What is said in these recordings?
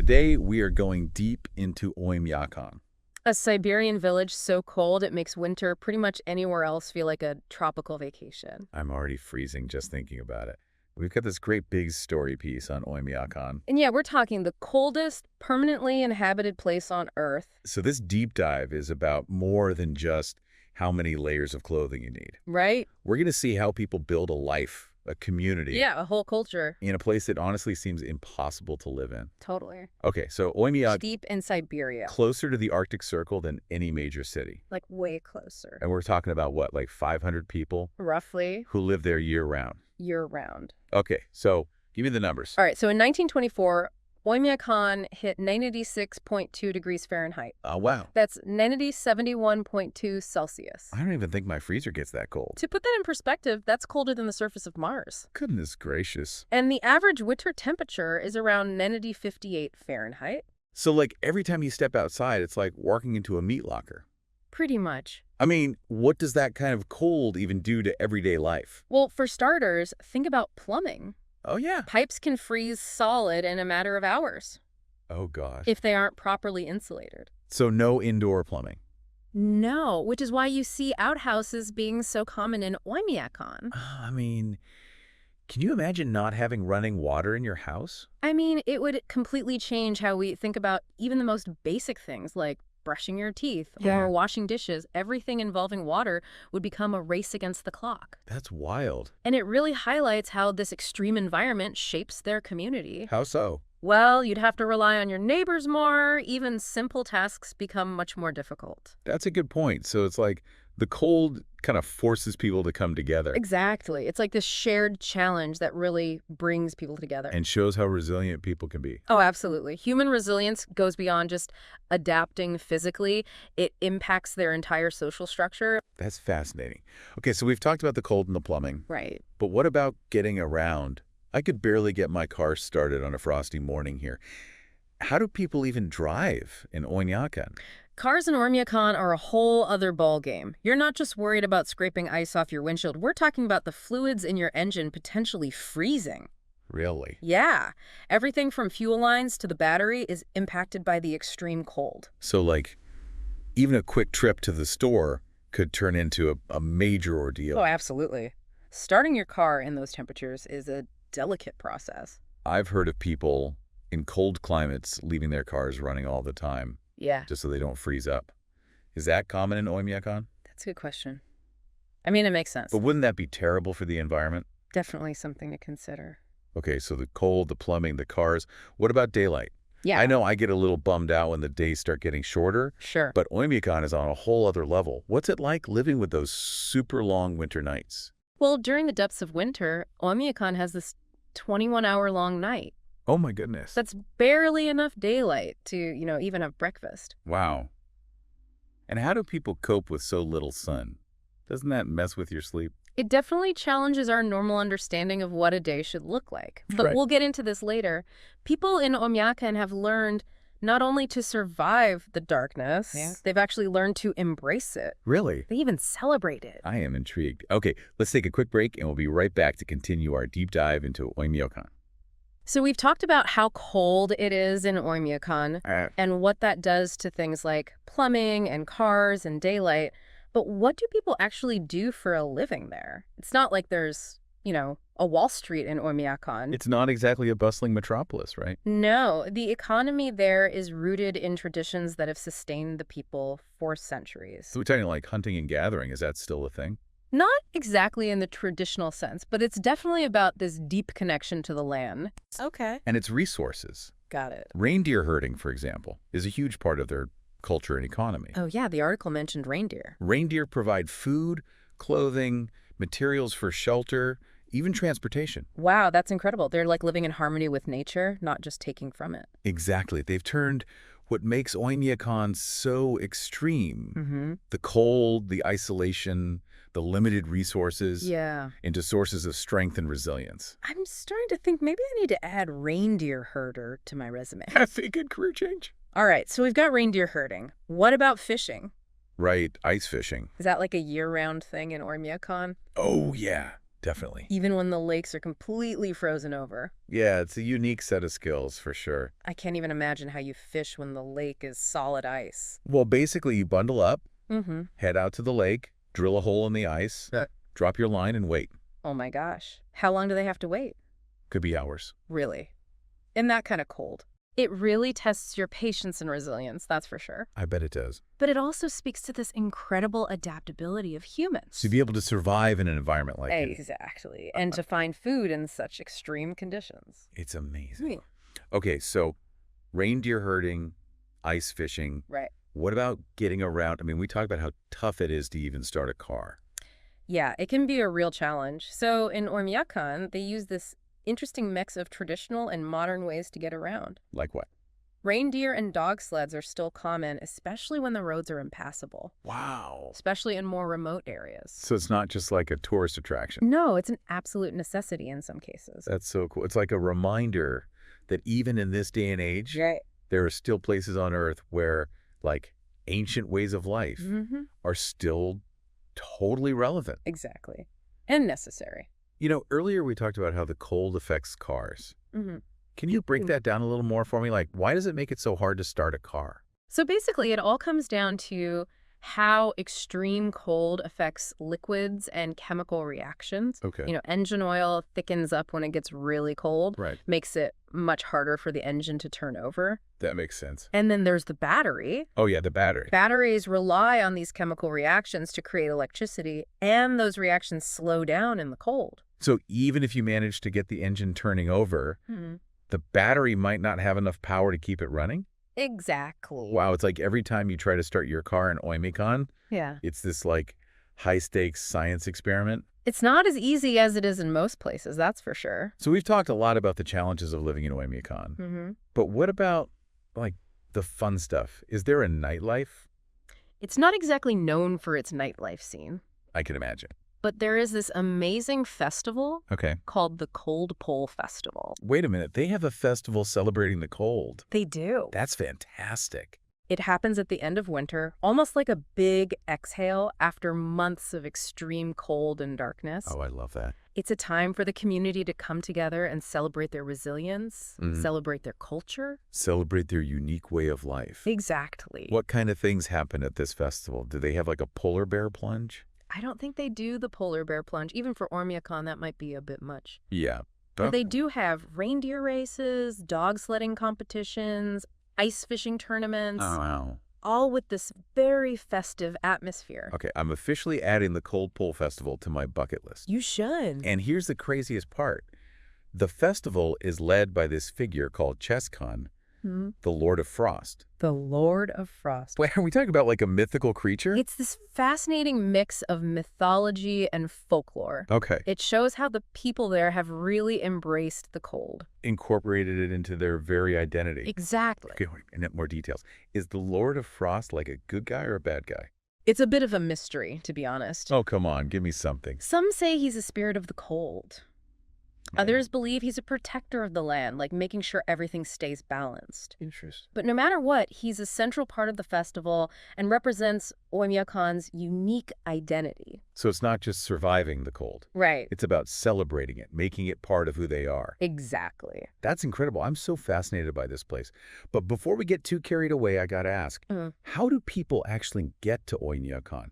today we are going deep into Oymyakon. A Siberian village so cold it makes winter pretty much anywhere else feel like a tropical vacation. I'm already freezing just thinking about it. We've got this great big story piece on Oymyakon. And yeah, we're talking the coldest permanently inhabited place on Earth. So this deep dive is about more than just how many layers of clothing you need. Right? We're going to see how people build a life, a community, Yeah, a whole culture. in a place that honestly seems impossible to live in. Totally. Okay, so Oymyakon, Deep in Siberia. closer to the Arctic Circle than any major city. Like way closer. And we're talking about what, like 500 people Roughly who live there year-round. year-round. Okay, so give me the numbers. All right, so in 1924, Oymyakon hit 96.2 degrees Fahrenheit. Oh, wow. That's 71.2 Celsius. I don't even think my freezer gets that cold. To put that in perspective, that's colder than the surface of Mars. Goodness gracious. And the average winter temperature is around 58 Fahrenheit. So, like, every time you step outside, it's like walking into a meat locker. Pretty much. I mean, what does that kind of cold even do to everyday life? Well, for starters, think about plumbing. Oh, yeah. Pipes can freeze solid in a matter of hours Oh, gosh. if they aren't properly insulated. So no indoor plumbing. No, which is why you see outhouses being so common in Oymyakon. I mean, can you imagine not having running water in your house? I mean, it would completely change how we think about even the most basic things like brushing your teeth Yeah. or washing dishes. Everything involving water would become a race against the clock. That's wild. And it really highlights how this extreme environment shapes their community. How so? Well, you'd have to rely on your neighbors more. Even simple tasks become much more difficult. That's a good point. So it's like the cold kind of forces people to come together Exactly. It's like this shared challenge that really brings people together. and shows how resilient people can be. Oh, absolutely. Human resilience goes beyond just adapting physically. It impacts their entire social structure. That's fascinating. Okay, so we've talked about the cold and the plumbing, Right. but what about getting around? I could barely get my car started on a frosty morning here. How do people even drive in Oymyakon? Cars in Oymyakon are a whole other ballgame. You're not just worried about scraping ice off your windshield. We're talking about the fluids in your engine potentially freezing. Really? Yeah. Everything from fuel lines to the battery is impacted by the extreme cold. So, like, even a quick trip to the store could turn into a major ordeal. Oh, absolutely. Starting your car in those temperatures is a delicate process. I've heard of people in cold climates leaving their cars running all the time Yeah, just so they don't freeze up. Is that common in Oymyakon? that's a good question. I mean, it makes sense. But wouldn't that be terrible for the environment? Definitely something to consider. Okay, so the cold, the plumbing, the cars. What about daylight? Yeah, I know I get a little bummed out when the days start getting shorter, sure. but Oymyakon is on a whole other level. What's it like living with those super long winter nights? Well, during the depths of winter, Oymyakon has this 21-hour-long night. Oh my goodness. That's barely enough daylight to, even have breakfast. Wow. And how do people cope with so little sun? Doesn't that mess with your sleep? It definitely challenges our normal understanding of what a day should look like. But Right. we'll get into this later. People in Oymyakon have learned not only to survive the darkness, they've actually learned to embrace it. Really? They even celebrate it. I am intrigued. Okay, let's take a quick break and we'll be right back to continue our deep dive into Oymyakon. So we've talked about how cold it is in Oymyakon and what that does to things like plumbing and cars and daylight. But what do people actually do for a living there? It's not like there's, a Wall Street in Oymyakon. It's not exactly a bustling metropolis, right? No, the economy there is rooted in traditions that have sustained the people for centuries. So we're talking like hunting and gathering. Is that still a thing? Not exactly in the traditional sense, but it's definitely about this deep connection to the land. Okay. And its resources. Got it. Reindeer herding, for example, is a huge part of their culture and economy. Oh, yeah, the article mentioned reindeer. Reindeer provide food, clothing, materials for shelter, even transportation. Wow, that's incredible. They're like living in harmony with nature, not just taking from it. Exactly. They've turned what makes Oymyakon so extreme, Mm-hmm. the cold, the isolation, the limited resources, Yeah. into sources of strength and resilience. I'm starting to think maybe I need to add reindeer herder to my resume. That's a good career change. All right, so we've got reindeer herding. What about fishing? Right, ice fishing. Is that like a year-round thing in Oymyakon? Oh, yeah. Definitely. even when the lakes are completely frozen over. Yeah, it's a unique set of skills for sure. I can't even imagine how you fish when the lake is solid ice. Well, basically, you bundle up, Mm-hmm. head out to the lake, drill a hole in the ice, drop your line, and wait. Oh my gosh. How long do they have to wait? Could be hours. Really? In that kind of cold. It really tests your patience and resilience, that's for sure. I bet it does. But it also speaks to this incredible adaptability of humans. To be able to survive in an environment like it. Exactly. And to find food in such extreme conditions. It's amazing. Okay, so reindeer herding, ice fishing. Right. What about getting around? I mean, we talked about how tough it is to even start a car. Yeah, it can be a real challenge. So in Oymyakon, they use this interesting mix of traditional and modern ways to get around. Like what? Reindeer and dog sleds are still common, especially when the roads are impassable, Wow. especially in more remote areas. So it's not just like a tourist attraction. No, it's an absolute necessity in some cases. That's so cool. It's like a reminder that even in this day and age, Right. there are still places on Earth where, like, ancient ways of life Mm-hmm. are still totally relevant. Exactly. And necessary. You know, earlier we talked about how the cold affects cars. Mm-hmm. Can you break that down a little more for me? Like, why does it make it so hard to start a car? So basically, it all comes down to how extreme cold affects liquids and chemical reactions. Okay. You know, engine oil thickens up when it gets really cold, Right. makes it much harder for the engine to turn over. That makes sense. And then there's the battery. Oh, yeah, the battery. Batteries rely on these chemical reactions to create electricity, and those reactions slow down in the cold. So even if you manage to get the engine turning over, Mm-hmm. the battery might not have enough power to keep it running? Exactly. Wow, it's like every time you try to start your car in Oymyakon, Yeah. it's this like high-stakes science experiment. It's not as easy as it is in most places, that's for sure. So we've talked a lot about the challenges of living in Oymyakon. Mm-hmm. But what about like the fun stuff? Is there a nightlife? It's not exactly known for its nightlife scene, I can imagine. but there is this amazing festival Okay. called the Cold Pole Festival. Wait a minute. They have a festival celebrating the cold. They do. That's fantastic. It happens at the end of winter, almost like a big exhale after months of extreme cold and darkness. Oh, I love that. It's a time for the community to come together and celebrate their resilience, Mhm. celebrate their culture. Celebrate their unique way of life. Exactly. What kind of things happen at this festival? Do they have like a polar bear plunge? I don't think they do the polar bear plunge. Even for Oymyakon, that might be a bit much. Yeah. But they do have reindeer races, dog sledding competitions, ice fishing tournaments, Oh, wow. all with this very festive atmosphere. Okay, I'm officially adding the Cold Pole Festival to my bucket list. You should. And here's the craziest part. The festival is led by this figure called Cheskon, the Lord of Frost. The Lord of Frost. Wait, are we talking about like a mythical creature? It's this fascinating mix of mythology and folklore. Okay. It shows how the people there have really embraced the cold. Incorporated it into their very identity. Exactly. Okay, wait, and more details. Is the Lord of Frost like a good guy or a bad guy? It's a bit of a mystery, to be honest. Oh, come on, give me something. Some say he's a spirit of the cold. Others believe he's a protector of the land, like making sure everything stays balanced. Interesting. But no matter what, he's a central part of the festival and represents Oymyakon's unique identity. So it's not just surviving the cold. Right. It's about celebrating it, making it part of who they are. Exactly. That's incredible. I'm so fascinated by this place. But before we get too carried away, I got to ask, how do people actually get to Oymyakon?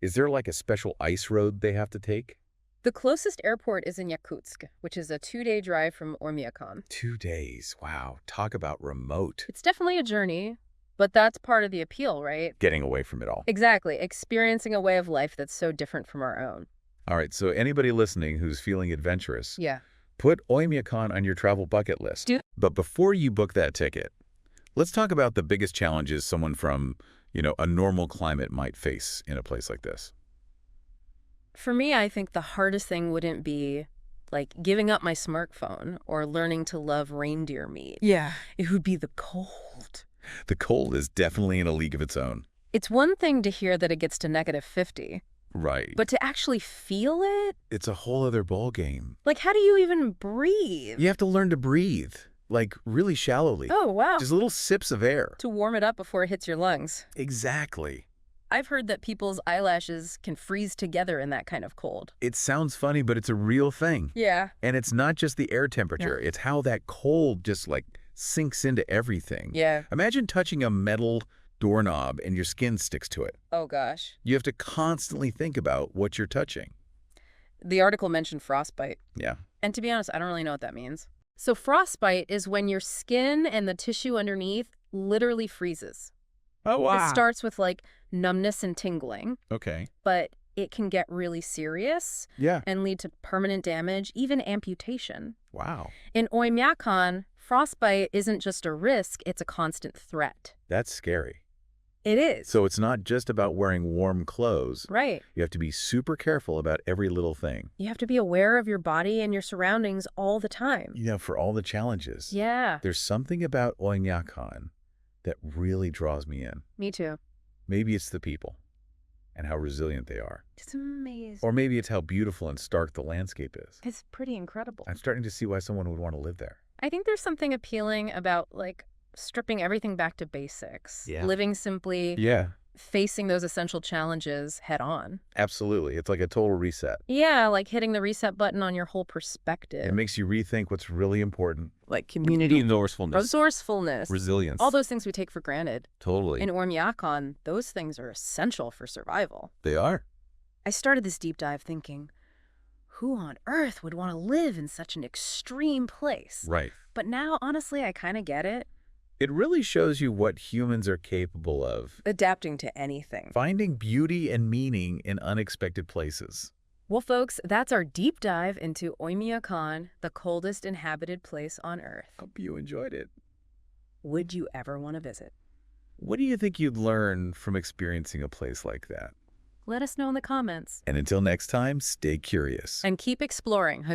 Is there like a special ice road they have to take? The closest airport is in Yakutsk, which is a 2-day drive from Oymyakon. 2 days. Wow. Talk about remote. It's definitely a journey, but that's part of the appeal, right? Getting away from it all. Exactly. Experiencing a way of life that's so different from our own. All right. So anybody listening who's feeling adventurous, Yeah. put Oymyakon on your travel bucket list. But before you book that ticket, let's talk about the biggest challenges someone from, a normal climate might face in a place like this. For me, I think the hardest thing wouldn't be like giving up my smartphone or learning to love reindeer meat. Yeah. It would be the cold. The cold is definitely in a league of its own. It's one thing to hear that it gets to -50, Right. but to actually feel it? It's a whole other ball game. Like, how do you even breathe? You have to learn to breathe, like really shallowly. Oh, wow. Just little sips of air. To warm it up before it hits your lungs. Exactly. I've heard that people's eyelashes can freeze together in that kind of cold. It sounds funny, but it's a real thing. Yeah. And it's not just the air temperature. It's how that cold just like sinks into everything. Yeah. Imagine touching a metal doorknob and your skin sticks to it. Oh, gosh. You have to constantly think about what you're touching. The article mentioned frostbite. Yeah. And to be honest, I don't really know what that means. So frostbite is when your skin and the tissue underneath literally freezes. Oh, wow. It starts with like numbness and tingling, Okay. but it can get really serious Yeah. and lead to permanent damage, even amputation. Wow. In Oymyakon, frostbite isn't just a risk, it's a constant threat. That's scary. It is. So it's not just about wearing warm clothes. Right. You have to be super careful about every little thing. You have to be aware of your body and your surroundings all the time. You know, for all the challenges. Yeah. There's something about Oymyakon that really draws me in. Me too. Maybe it's the people and how resilient they are. It's amazing. Or maybe it's how beautiful and stark the landscape is. It's pretty incredible. I'm starting to see why someone would want to live there. I think there's something appealing about, like, stripping everything back to basics. Yeah. Living simply, Yeah, facing those essential challenges head on. absolutely. It's like a total reset. Yeah, like hitting the reset button on your whole perspective. It makes you rethink what's really important. Like community Resourcefulness. resourcefulness. Resilience. All those things we take for granted. Totally. In Oymyakon, those things are essential for survival. They are. I started this deep dive thinking, who on earth would want to live in such an extreme place? Right. But now, honestly, I kind of get it. It really shows you what humans are capable of. Adapting to anything. Finding beauty and meaning in unexpected places. Well, folks, that's our deep dive into Oymyakon, the coldest inhabited place on Earth. Hope you enjoyed it. Would you ever want to visit? What do you think you'd learn from experiencing a place like that? Let us know in the comments. And until next time, stay curious. And keep exploring.